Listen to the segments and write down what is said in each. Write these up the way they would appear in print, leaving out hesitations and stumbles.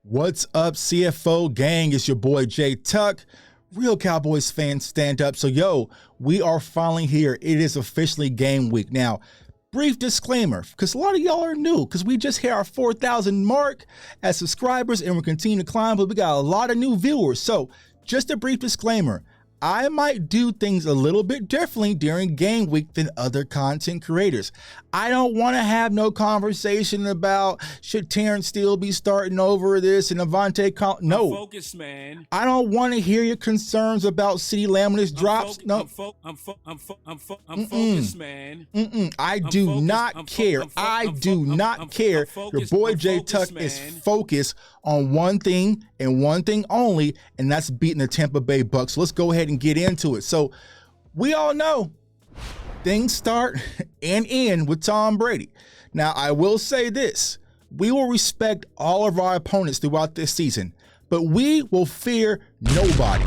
What's up, CFO gang? It's your boy Jay Tuck. Real Cowboys fans, stand up. So, we are finally here. It is officially game week. Now, brief disclaimer, because a lot of y'all are new, because we just hit our 4,000 mark as subscribers, and we're continuing to climb, but we got a lot of new viewers. So, just a brief disclaimer. I might do things a little bit differently during game week than other content creators. I don't want to have no conversation about should Terrence Steele be starting over this and Avante. No. I'm focused, man. I don't want to hear your concerns about CeeDee Lamb and his drops. No. I'm focused, man. I do not care. I do not care. Your boy Jay Tuck is focused on one thing and one thing only, and that's beating the Tampa Bay Bucs. So let's go ahead and get into it. So we all know things start and end with Tom Brady. Now, I will say this. We will respect all of our opponents throughout this season, but we will fear nobody.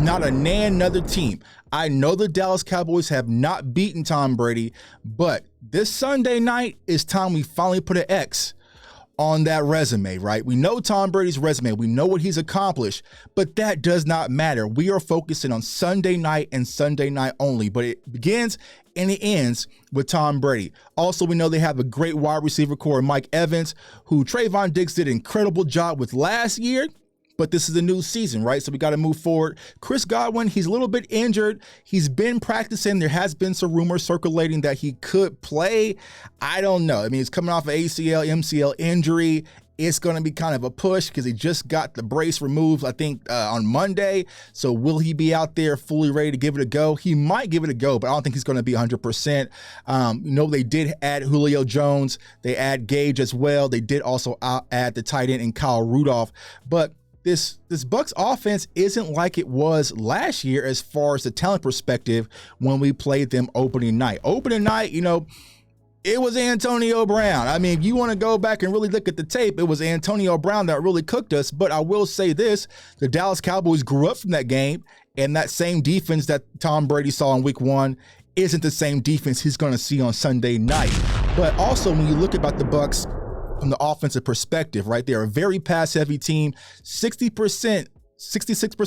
Not another team. I know the Dallas Cowboys have not beaten Tom Brady, but this Sunday night is time we finally put an X on that resume, right? We know Tom Brady's resume. We know what he's accomplished, but that does not matter. We are focusing on Sunday night and Sunday night only, but it begins and it ends with Tom Brady. Also, we know they have a great wide receiver core, Mike Evans, who Trayvon Diggs did an incredible job with last year. But this is a new season, right? So we got to move forward. Chris Godwin, he's a little bit injured. He's been practicing. There has been some rumors circulating that he could play. I don't know. I mean, he's coming off an ACL, MCL injury. It's going to be kind of a push because he just got the brace removed, I think, on Monday. So will he be out there fully ready to give it a go? He might give it a go, but I don't think he's going to be 100%. They did add Julio Jones. They add Gage as well. They did also add the tight end and Kyle Rudolph. But This Bucs offense isn't like it was last year as far as the talent perspective when we played them opening night. Opening night, it was Antonio Brown. I mean, if you want to go back and really look at the tape, it was Antonio Brown that really cooked us. But I will say this, the Dallas Cowboys grew up from that game, and that same defense that Tom Brady saw in week one isn't the same defense he's going to see on Sunday night. But also, when you look about the Bucs from the offensive perspective, right? They're a very pass-heavy team. 66%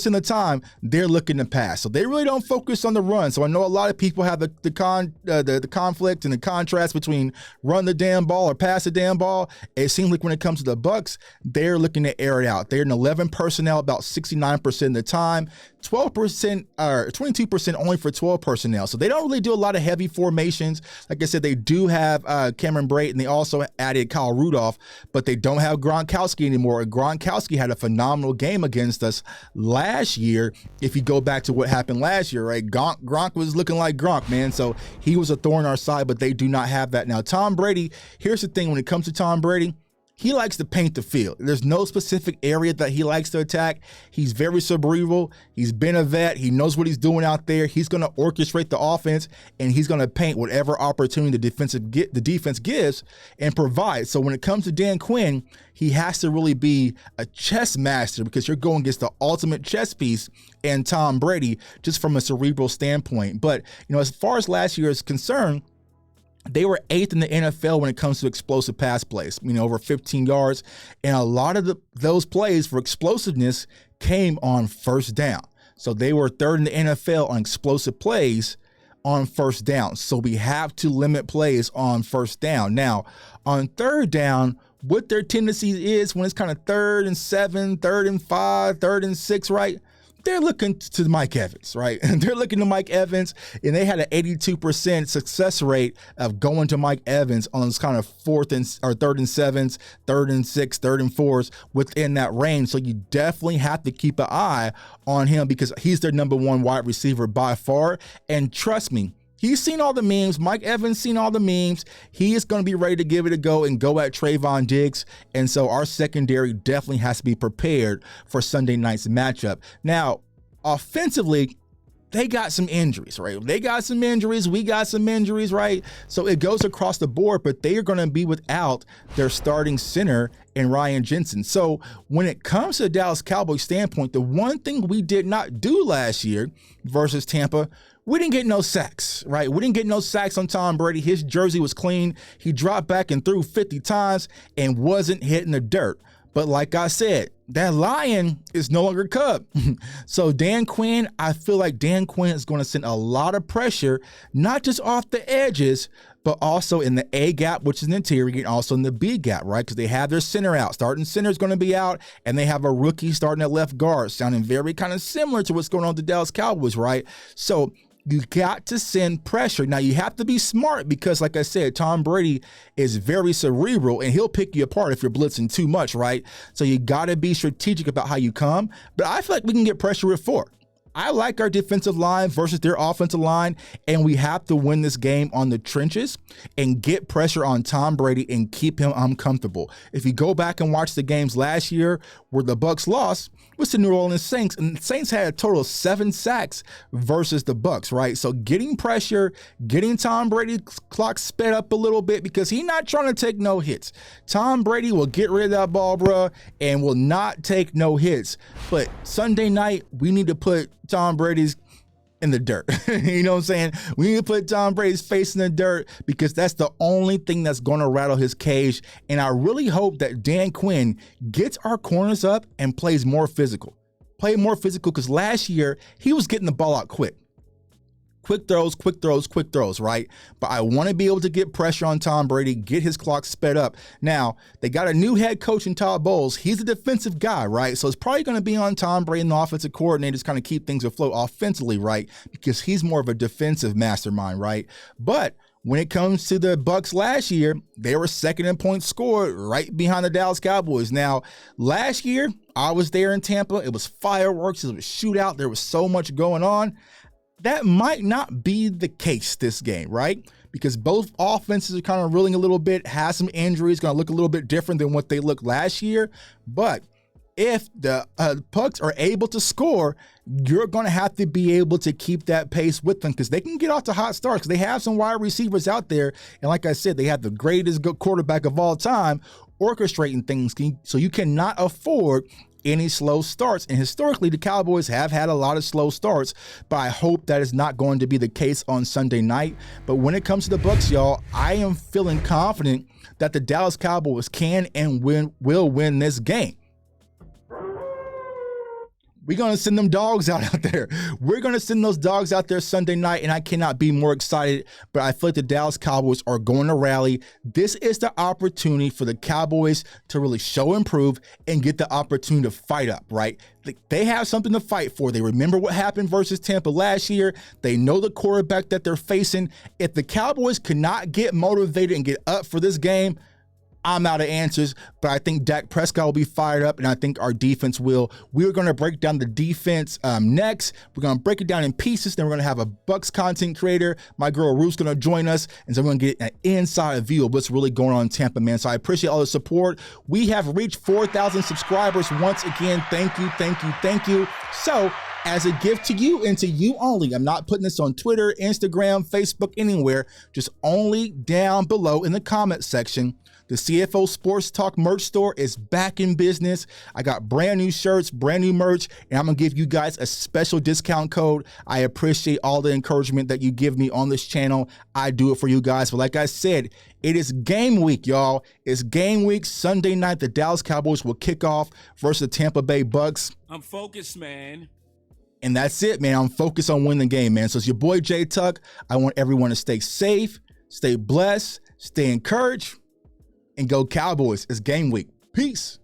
of the time, they're looking to pass. So they really don't focus on the run. So I know a lot of people have the conflict and the contrast between run the damn ball or pass the damn ball. It seems like when it comes to the Bucs, they're looking to air it out. They're an 11 personnel about 69% of the time, 12% or 22% only for 12 personnel. So they don't really do a lot of heavy formations. Like I said, they do have Cameron Brate, and they also added Kyle Rudolph, but they don't have Gronkowski anymore. Gronkowski had a phenomenal game against us last year. If you go back to what happened last year, right? Gronk was looking like Gronk, man. So he was a thorn in our side, but they do not have that now. Tom Brady, here's the thing when it comes to Tom Brady, he likes to paint the field. There's no specific area that he likes to attack. He's very cerebral. He's been a vet. He knows what he's doing out there. He's going to orchestrate the offense, and he's going to paint whatever opportunity the defense gives and provide. So when it comes to Dan Quinn, he has to really be a chess master because you're going against the ultimate chess piece and Tom Brady just from a cerebral standpoint. But, as far as last year is concerned, they were 8th in the NFL when it comes to explosive pass plays, over 15 yards. And a lot of those plays for explosiveness came on first down. So they were 3rd in the NFL on explosive plays on first down. So we have to limit plays on first down. Now, on 3rd down, what their tendency is when it's kind of 3rd and 7, 3rd and 5, 3rd and 6, right? They're looking to Mike Evans, right? They're looking to Mike Evans, and they had an 82% success rate of going to Mike Evans on those kind of 3rd and 7s, 3rd and 6, 3rd and 4s within that range. So you definitely have to keep an eye on him because he's their number one wide receiver by far. And trust me, he's seen all the memes. Mike Evans seen all the memes. He is going to be ready to give it a go and go at Trayvon Diggs. And so our secondary definitely has to be prepared for Sunday night's matchup. Now, offensively, they got some injuries, right? They got some injuries. We got some injuries, right? So it goes across the board, but they are going to be without their starting center in Ryan Jensen. So when it comes to the Dallas Cowboys standpoint, the one thing we did not do last year versus Tampa, we didn't get no sacks, right? We didn't get no sacks on Tom Brady. His jersey was clean. He dropped back and threw 50 times and wasn't hitting the dirt. But like I said, that lion is no longer cub. So Dan Quinn, I feel like Dan Quinn is going to send a lot of pressure, not just off the edges, but also in the A gap, which is an interior, and also in the B gap, right? Because they have their center out. Starting center is going to be out, and they have a rookie starting at left guard, sounding very kind of similar to what's going on with the Dallas Cowboys, right? So you got to send pressure. Now, you have to be smart because, like I said, Tom Brady is very cerebral, and he'll pick you apart if you're blitzing too much, right? So you got to be strategic about how you come. But I feel like we can get pressure with 4. I like our defensive line versus their offensive line, and we have to win this game on the trenches and get pressure on Tom Brady and keep him uncomfortable. If you go back and watch the games last year where the Bucs lost, it was the New Orleans Saints, and the Saints had a total of 7 sacks versus the Bucs, right? So getting pressure, getting Tom Brady's clock sped up a little bit because he's not trying to take no hits. Tom Brady will get rid of that ball, bruh, and will not take no hits. But Sunday night, we need to put Tom Brady's in the dirt. You know what I'm saying? We need to put Tom Brady's face in the dirt because that's the only thing that's going to rattle his cage. And I really hope that Dan Quinn gets our corners up and plays more physical. Play more physical because last year he was getting the ball out quick. Quick throws, right? But I want to be able to get pressure on Tom Brady, get his clock sped up. Now, they got a new head coach in Todd Bowles. He's a defensive guy, right? So it's probably going to be on Tom Brady and the offensive coordinators kind of keep things afloat offensively, right? Because he's more of a defensive mastermind, right? But when it comes to the Bucs last year, they were second in points scored right behind the Dallas Cowboys. Now, last year, I was there in Tampa. It was fireworks. It was shootout. There was so much going on. That might not be the case this game, right? Because both offenses are kind of reeling a little bit, has some injuries, going to look a little bit different than what they looked last year. But if the Bucs are able to score, you're going to have to be able to keep that pace with them because they can get off to hot starts because they have some wide receivers out there. And like I said, they have the greatest quarterback of all time orchestrating things. So you cannot afford any slow starts. And historically, the Cowboys have had a lot of slow starts, but I hope that is not going to be the case on Sunday night. But when it comes to the Bucs, y'all, I am feeling confident that the Dallas Cowboys can and will win this game. We're going to send them dogs out there. We're going to send those dogs out there Sunday night, and I cannot be more excited, but I feel like the Dallas Cowboys are going to rally. This is the opportunity for the Cowboys to really show and prove and get the opportunity to fight up, right? They have something to fight for. They remember what happened versus Tampa last year. They know the quarterback that they're facing. If the Cowboys cannot get motivated and get up for this game, I'm out of answers, but I think Dak Prescott will be fired up, and I think our defense will. We're going to break down the defense next. We're going to break it down in pieces. Then we're going to have a Bucs content creator. My girl Ruth's going to join us, and so we're going to get an inside view of what's really going on in Tampa, man. So I appreciate all the support. We have reached 4,000 subscribers once again. Thank you. So as a gift to you and to you only, I'm not putting this on Twitter, Instagram, Facebook, anywhere, just only down below in the comment section. The CFO Sports Talk merch store is back in business. I got brand new shirts, brand new merch, and I'm going to give you guys a special discount code. I appreciate all the encouragement that you give me on this channel. I do it for you guys. But like I said, it is game week, y'all. It's game week. Sunday night, the Dallas Cowboys will kick off versus the Tampa Bay Bucs. I'm focused, man. And that's it, man. I'm focused on winning the game, man. So it's your boy, J Tuck. I want everyone to stay safe, stay blessed, stay encouraged, and go Cowboys. It's game week. Peace.